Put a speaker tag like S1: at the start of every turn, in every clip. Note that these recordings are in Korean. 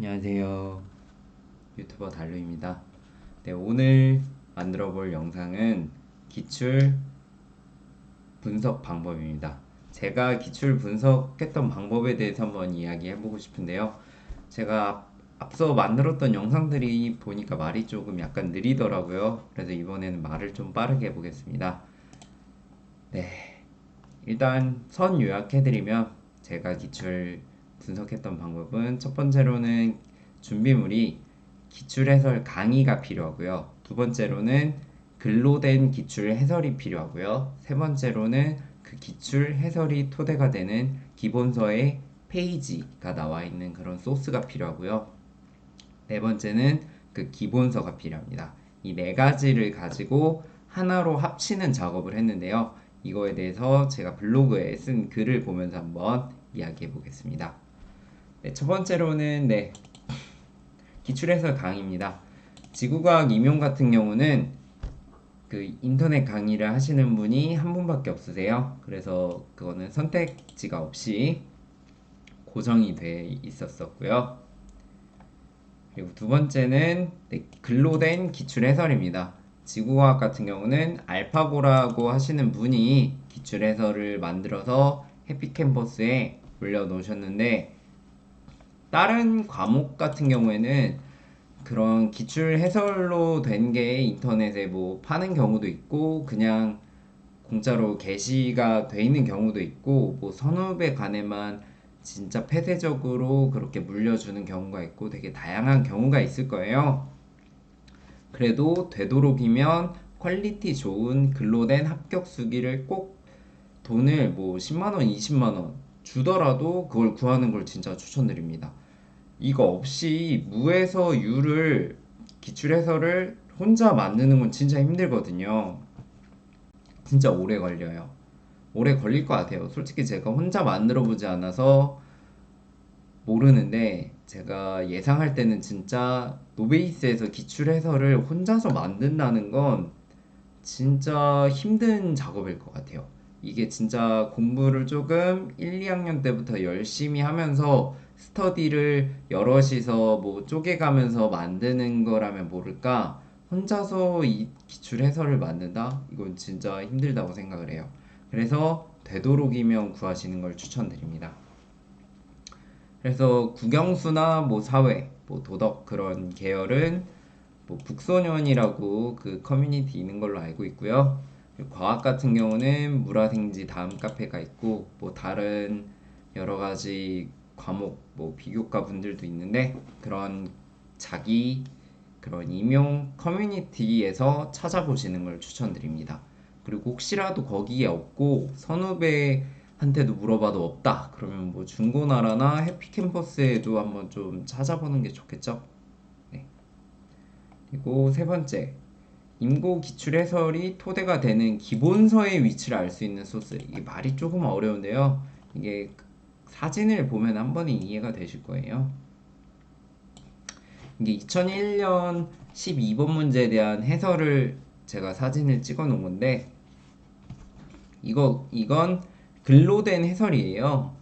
S1: 안녕하세요. 유튜버 달루입니다. 네, 오늘 만들어 볼 영상은 기출 분석 방법입니다. 제가 기출 분석했던 방법에 대해서 한번 이야기해 보고 싶은데요. 제가 앞서 만들었던 영상들이 보니까 말이 조금 약간 느리더라고요. 그래서 이번에는 말을 좀 빠르게 해보겠습니다. 네, 일단 선 요약해드리면 제가 기출 분석했던 방법은 첫 번째로는 준비물이 기출 해설 강의가 필요하고요. 두 번째로는 글로 된 기출 해설이 필요하고요. 세 번째로는 그 기출 해설이 토대가 되는 기본서의 페이지가 나와 있는 그런 소스가 필요하고요. 네 번째는 그 기본서가 필요합니다. 이 네 가지를 가지고 하나로 합치는 작업을 했는데요. 이거에 대해서 제가 블로그에 쓴 글을 보면서 한번 이야기해 보겠습니다. 네, 첫 번째로는 기출해설 강의입니다. 지구과학 임용 같은 경우는 그 인터넷 강의를 하시는 분이 한 분밖에 없으세요. 그래서 그거는 선택지가 없이 고정이 돼 있었었고요. 그리고 두 번째는 글로 된 기출 해설입니다. 지구과학 같은 경우는 알파고라고 하시는 분이 기출 해설을 만들어서 해피캠퍼스에 올려놓으셨는데, 다른 과목 같은 경우에는 그런 기출 해설로 된 게 인터넷에 뭐 파는 경우도 있고, 그냥 공짜로 게시가 돼 있는 경우도 있고, 뭐 선후배 간에만 진짜 폐쇄적으로 그렇게 물려주는 경우가 있고, 되게 다양한 경우가 있을 거예요. 그래도 되도록이면 퀄리티 좋은 글로 된 합격 수기를 꼭 돈을 뭐 10만원, 20만원 주더라도 그걸 구하는 걸 진짜 추천드립니다. 이거 없이 무에서 유를 기출해서를 혼자 만드는 건 진짜 힘들거든요. 진짜 오래 걸려요. 오래 걸릴 것 같아요. 솔직히 제가 혼자 만들어 보지 않아서 모르는데, 제가 예상할 때는 진짜 노베이스에서 기출 해설을 혼자서 만든다는 건 진짜 힘든 작업일 것 같아요. 이게 진짜 공부를 조금 1, 2학년 때부터 열심히 하면서 스터디를 여럿이서 뭐 쪼개가면서 만드는 거라면 모를까, 혼자서 이 기출 해설을 만든다? 이건 진짜 힘들다고 생각을 해요. 그래서 되도록이면 구하시는 걸 추천드립니다. 그래서 국영수나 뭐 사회, 뭐 도덕 그런 계열은 뭐 북소년이라고 그 커뮤니티 있는 걸로 알고 있고요. 그리고 과학 같은 경우는 물화생지 다음 카페가 있고, 뭐 다른 여러 가지 과목 뭐 비교과 분들도 있는데, 그런 자기 그런 임용 커뮤니티에서 찾아보시는 걸 추천드립니다. 그리고 혹시라도 거기에 없고 선후배한테도 물어봐도 없다 그러면 뭐 중고나라나 해피캠퍼스에도 한번 좀 찾아보는 게 좋겠죠. 네. 그리고 세 번째, 임고 기출 해설이 토대가 되는 기본서의 위치를 알 수 있는 소스. 이게 말이 조금 어려운데요. 이게 사진을 보면 한 번에 이해가 되실 거예요. 이게 2001년 12번 문제에 대한 해설을 제가 사진을 찍어 놓은 건데, 이건 글로 된 해설이에요.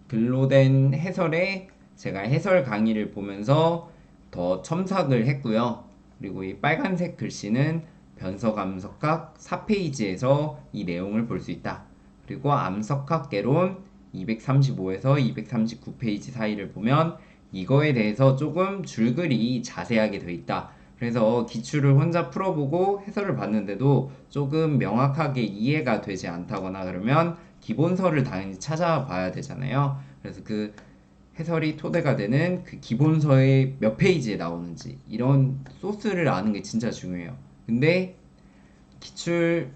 S1: 글로 된 해설에 제가 해설 강의를 보면서 더 첨삭을 했고요. 그리고 이 빨간색 글씨는 변서감석학 4페이지에서 이 내용을 볼 수 있다. 그리고 암석학 개론 235에서 239페이지 사이를 보면 이거에 대해서 조금 줄글이 자세하게 되어 있다. 그래서 기출을 혼자 풀어보고 해설을 봤는데도 조금 명확하게 이해가 되지 않다거나 그러면 기본서를 당연히 찾아봐야 되잖아요. 그래서 그 해설이 토대가 되는 그 기본서의 몇 페이지에 나오는지 이런 소스를 아는 게 진짜 중요해요. 근데 기출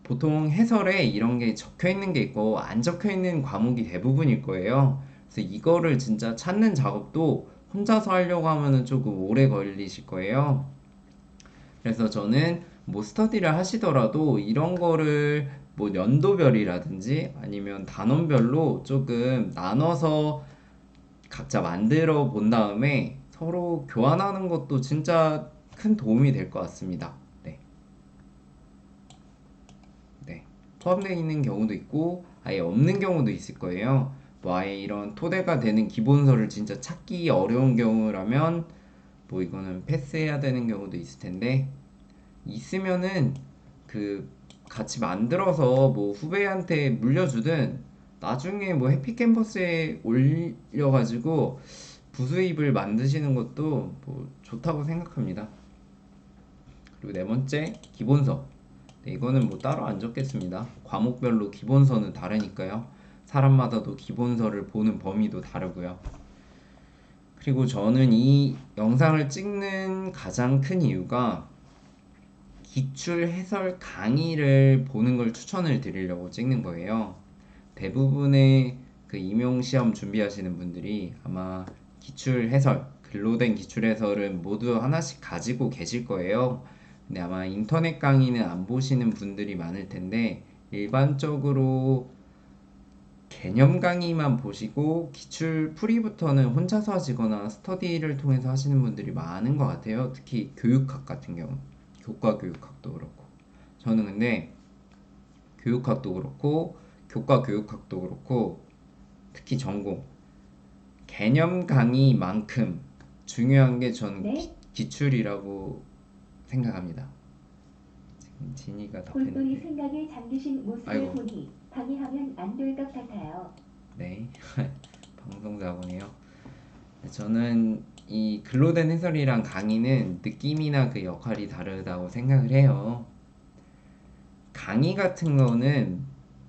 S1: 보통 해설에 이런 게 적혀 있는 게 있고 안 적혀 있는 과목이 대부분일 거예요. 그래서 이거를 진짜 찾는 작업도 혼자서 하려고 하면은 조금 오래 걸리실 거예요. 그래서 저는 뭐 스터디를 하시더라도 이런 거를 뭐 연도별이라든지 아니면 단원별로 조금 나눠서 각자 만들어 본 다음에 서로 교환하는 것도 진짜 큰 도움이 될 것 같습니다. 네. 네. 포함되어 있는 경우도 있고 아예 없는 경우도 있을 거예요. 뭐 아예 이런 토대가 되는 기본서를 진짜 찾기 어려운 경우라면 뭐 이거는 패스해야 되는 경우도 있을 텐데, 있으면은 그 같이 만들어서 뭐 후배한테 물려주든 나중에 뭐 해피캔버스에 올려가지고 부수입을 만드시는 것도 뭐 좋다고 생각합니다. 그리고 네 번째, 기본서. 네, 이거는 뭐 따로 안 적겠습니다. 과목별로 기본서는 다르니까요. 사람마다도 기본서를 보는 범위도 다르고요. 그리고 저는 이 영상을 찍는 가장 큰 이유가 기출 해설 강의를 보는 걸 추천을 드리려고 찍는 거예요. 대부분의 그 임용 시험 준비하시는 분들이 아마 기출 해설, 글로 된 기출 해설은 모두 하나씩 가지고 계실 거예요. 근데 아마 인터넷 강의는 안 보시는 분들이 많을 텐데, 일반적으로 개념 강의만 보시고 기출 풀이부터는 혼자서 하시거나 스터디를 통해서 하시는 분들이 많은 것 같아요. 특히 교육학 같은 경우, 교과 교육학도 그렇고. 저는 근데 교육학도 그렇고 교과 교육학도 그렇고 특히 전공 개념 강의만큼 중요한 게 저는
S2: 네,
S1: 기출이라고 생각합니다. 지금 진이가
S2: 똘똘이
S1: 답했는데,
S2: 생각에 잠기신 모습을
S1: 아이고,
S2: 보니 방해하면 안 될 것 같아요.
S1: 네. 방송사고네요. 저는 이 글로 된 해설이랑 강의는 느낌이나 그 역할이 다르다고 생각을 해요. 강의 같은 거는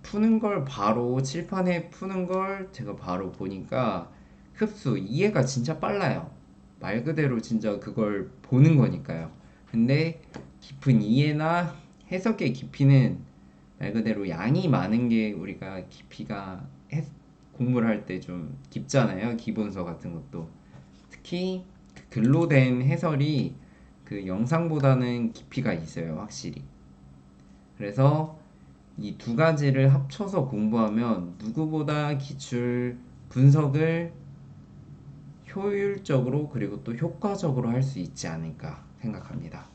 S1: 푸는 걸 바로 칠판에 푸는 걸 제가 바로 보니까 흡수, 이해가 진짜 빨라요. 말 그대로 진짜 그걸 보는 거니까요. 근데 깊은 이해나 해석의 깊이는 말 그대로 양이 많은 게 우리가 깊이가 공부를 할 때 좀 깊잖아요. 기본서 같은 것도. 특히 그 글로 된 해설이 그 영상보다는 깊이가 있어요. 확실히. 그래서 이 두 가지를 합쳐서 공부하면 누구보다 기출 분석을 효율적으로 그리고 또 효과적으로 할 수 있지 않을까 생각합니다.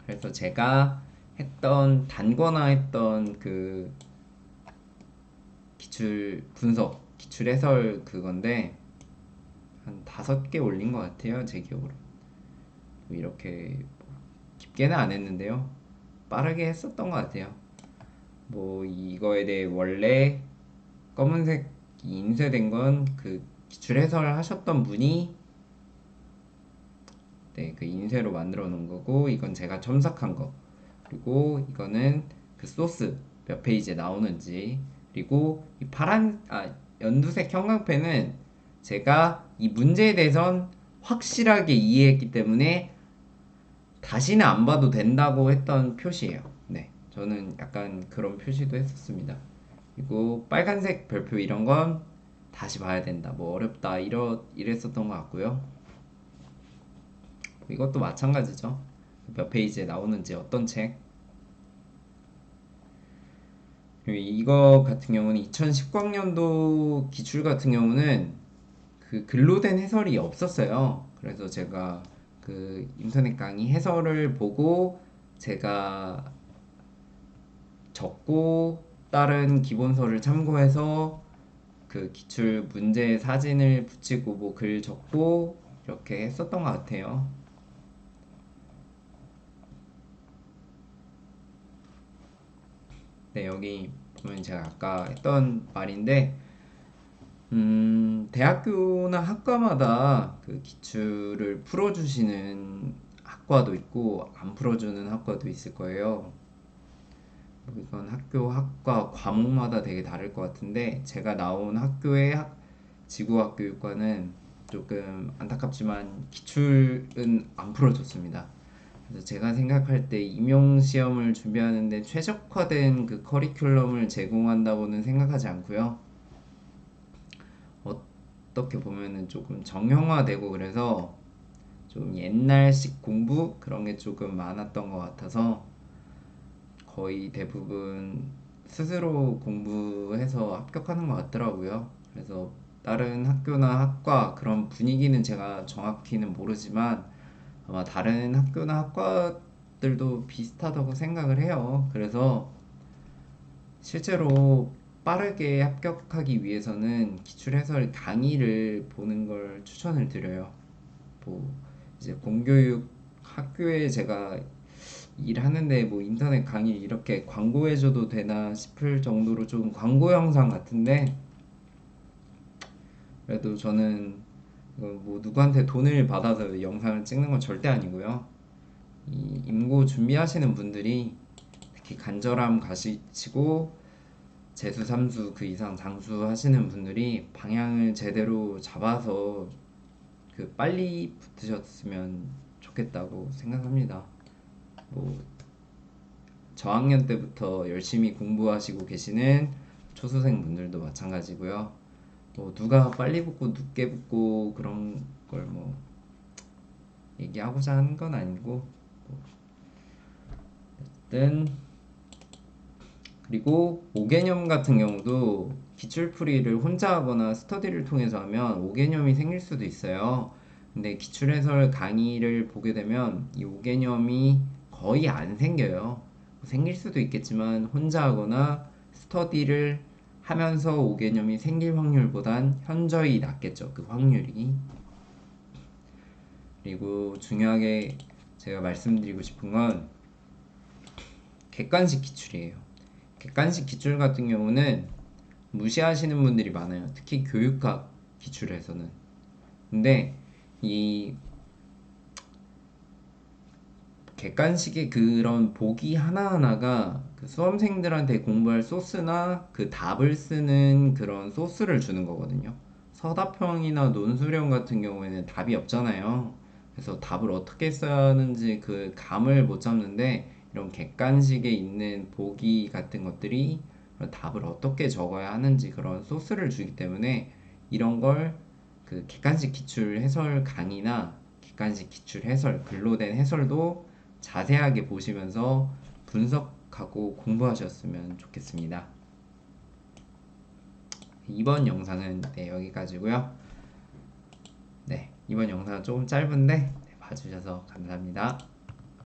S1: 그래서 제가 했던 단거나 했던 그 기출 분석, 기출 해설 그건데 한 5개 올린 것 같아요. 제 기억으로. 뭐 이렇게 깊게는 안 했는데요. 빠르게 했었던 것 같아요. 뭐 이거에 대해 원래 검은색 인쇄된 건 그 기출 해설을 하셨던 분이 네, 그 인쇄로 만들어 놓은 거고, 이건 제가 첨삭한 거. 그리고 이거는 그 소스 몇 페이지에 나오는지. 그리고 이 연두색 형광펜은 제가 이 문제에 대해선 확실하게 이해했기 때문에 다시는 안 봐도 된다고 했던 표시예요. 네, 저는 약간 그런 표시도 했었습니다. 그리고 빨간색 별표 이런 건 다시 봐야 된다. 뭐 어렵다 이랬었던 것 같고요. 이것도 마찬가지죠. 몇 페이지에 나오는지 어떤 책. 그리고 이거 같은 경우는 2019학년도 기출 같은 경우는 그 글로 된 해설이 없었어요. 그래서 제가 그 인터넷 강의 해설을 보고 제가 적고 다른 기본서를 참고해서 그 기출 문제 사진을 붙이고 뭐 글 적고 이렇게 했었던 것 같아요. 네, 여기 보면 제가 아까 했던 말인데, 대학교나 학과마다 그 기출을 풀어주시는 학과도 있고, 안 풀어주는 학과도 있을 거예요. 뭐 이건 학교, 학과, 과목마다 되게 다를 것 같은데, 제가 나온 학교의 지구학교육과는 조금 안타깝지만 기출은 안 풀어줬습니다. 그래서 제가 생각할 때 임용 시험을 준비하는데 최적화된 그 커리큘럼을 제공한다고는 생각하지 않고요. 어떻게 보면은 조금 정형화되고 그래서 좀 옛날식 공부 그런 게 조금 많았던 것 같아서 거의 대부분 스스로 공부해서 합격하는 것 같더라고요. 그래서 다른 학교나 학과 그런 분위기는 제가 정확히는 모르지만 아마 다른 학교나 학과들도 비슷하다고 생각을 해요. 그래서 실제로 빠르게 합격하기 위해서는 기출 해설 강의를 보는 걸 추천을 드려요. 뭐 이제 공교육 학교에 제가 일하는데 뭐 인터넷 강의 이렇게 광고해줘도 되나 싶을 정도로 좀 광고 영상 같은데, 그래도 저는 이거 뭐 누구한테 돈을 받아서 영상을 찍는 건 절대 아니고요. 이 임고 준비하시는 분들이 특히 간절함 가지시고 재수, 삼수 그 이상 장수 하시는 분들이 방향을 제대로 잡아서 그 빨리 붙으셨으면 좋겠다고 생각합니다. 뭐 저학년 때부터 열심히 공부하시고 계시는 초수생 분들도 마찬가지고요. 뭐 누가 빨리 붙고 늦게 붙고 그런 걸 뭐 얘기하고자 하는 건 아니고, 뭐 어쨌든. 그리고 5개념 같은 경우도 기출풀이를 혼자 하거나 스터디를 통해서 하면 5개념이 생길 수도 있어요. 근데 기출해설 강의를 보게 되면 이 5개념이 거의 안 생겨요. 생길 수도 있겠지만 혼자 하거나 스터디를 하면서 5개념이 생길 확률보단 현저히 낮겠죠. 그 확률이. 그리고 중요하게 제가 말씀드리고 싶은 건 객관식 기출이에요. 객관식 기출 같은 경우는 무시하시는 분들이 많아요. 특히 교육학 기출에서는. 근데 이 객관식의 그런 보기 하나하나가 그 수험생들한테 공부할 소스나 그 답을 쓰는 그런 소스를 주는 거거든요. 서답형이나 논술형 같은 경우에는 답이 없잖아요. 그래서 답을 어떻게 써야 하는지 그 감을 못 잡는데, 이런 객관식에 있는 보기 같은 것들이 그런 답을 어떻게 적어야 하는지 그런 소스를 주기 때문에, 이런 걸 그 객관식 기출 해설 강의나 객관식 기출 해설, 글로 된 해설도 자세하게 보시면서 분석하고 공부하셨으면 좋겠습니다. 이번 영상은 여기까지고요. 네, 이번 영상은 조금 짧은데 봐주셔서 감사합니다.